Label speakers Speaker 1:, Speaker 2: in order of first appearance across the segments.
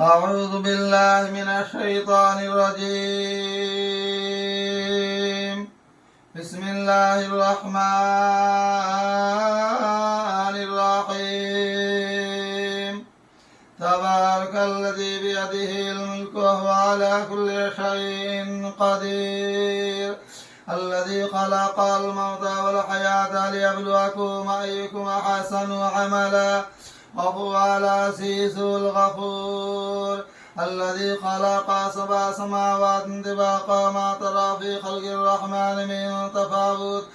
Speaker 1: أعوذ بالله من الشيطان الرجيم. بسم الله الرحمن الرحيم. تبارك الذي بيده الملك وهو على كل شيء قدير. الذي خلق الموت والحياة ليبلوكم أيكم أحسن عملا وهو العزيز الغفور. الذي خلق سبع سماوات طباقا ما ترى في خلق الرحمن من تفاوت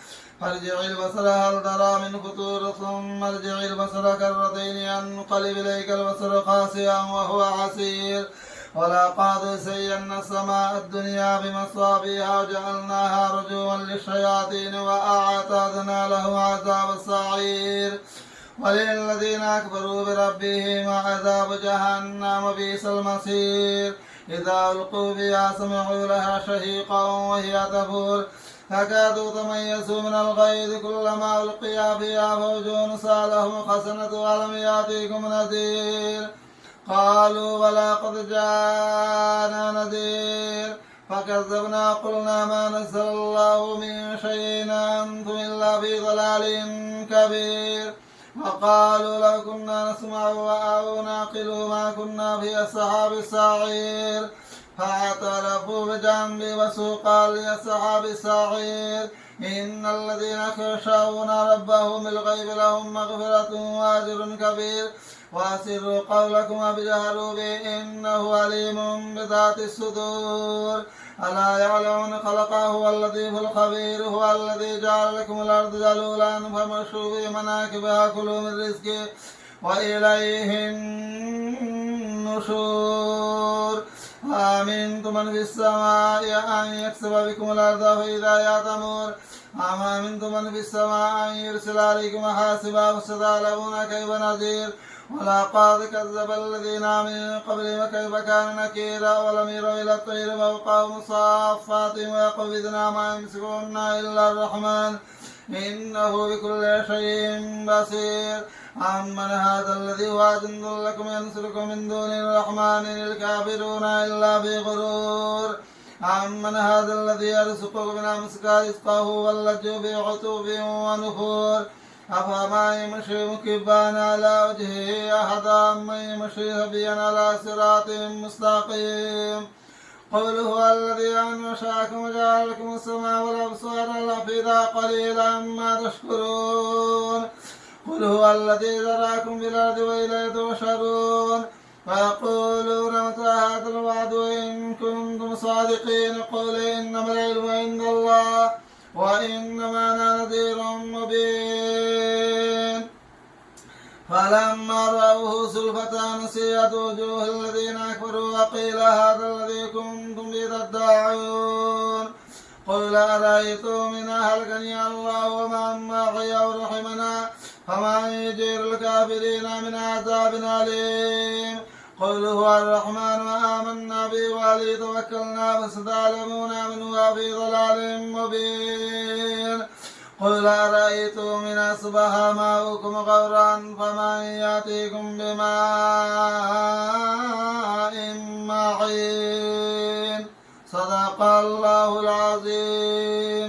Speaker 1: فارجع البصر هل ترى من فطور ثم ارجع البصر كرتين ينقلب إليك البصر خاسئا وهو حسير. ولقد زينا السماء الدنيا بمصابيح وجعلناها رجوما للشياطين وأعتدنا لهم عذاب السعير. وللذين أكبروا بربهم عذاب جهنم بئس المصير. إذا ألقوا فيها سمعوا لها شهيقا وهي تفور تكاد تميز من الغيظ كلما ألقي فيها فوج سألهم خزنة ألم يأتيكم نذير قالوا بلى قد جاءنا نذير فكذبنا قلنا ما نزل الله من شيء أنتم إلا في ضلال كبير. وقالوا لو كنا نسمع أو نعقل ما كنا في أصحاب السعير فاعترفوا بذنبهم وسوقا لأصحاب السعير. إن الذين يخشون ربهم بالغيب لهم مغفرة وأجر كبير. وأسروا قولكم وجهروا به إنه عليم بذات الصدور. ألا يعلم من خلقه هو اللطيف الخبير. هو الذي جعل لكم الأرض ذلولا فامشوا في مناكبها كلوا من رزقه وإليه النشور. آمنتم من في السماء أن يكسب بكم الأرض فإذا هي تمور أم أمنتم من في السماء أن يرسل عليكم حاسبا فستعلمون كيف نذير. ولقد كذب الذين من قبلهم كيف كان نكيرا. ولم يروا إلى الطير فوقهم صافات ويقبضن ما يمسكهن إلا الرحمن إنه بكل شيء بصير. أمن هذا الذي هو جند لكم ينصركم من دون الرحمن الكافرون إلا في غرور. أمن هذا الذي يرزقكم من أمسك رزقه واللجوا في عتوب ونفور. أفما يمشي مكبا على وجهه أحدا أمن يمشي سبيا على صراط مستقيم. قل هو الذي أنشأكم وجعل لكم السماء والأبصار والأفئدة قليلا ما تشكرون. قل هو الذي ذراكم بالأرض وإليه تحشرون. فيقولون متى هذا الوعد إن كنتم صادقين. قل إنما العلم عند الله وإنما أنا نذير مبين. فلما رأوه زلفة سيئت وجوه الذين أكبروا وقيل هذا الذي كنتم به تدعون. قل أرأيتم إن أهلكني الله ومن معي أو رحمنا فمن يجير الكافرين من عذاب أليم. قل هو الرحمن وآمنا به وعليه توكلنا فستعلمون من هو في ضلال مبين. قل أرأيتم إن أصبح ماؤكم غورا فمن يأتيكم بماء معين. صدق الله العظيم.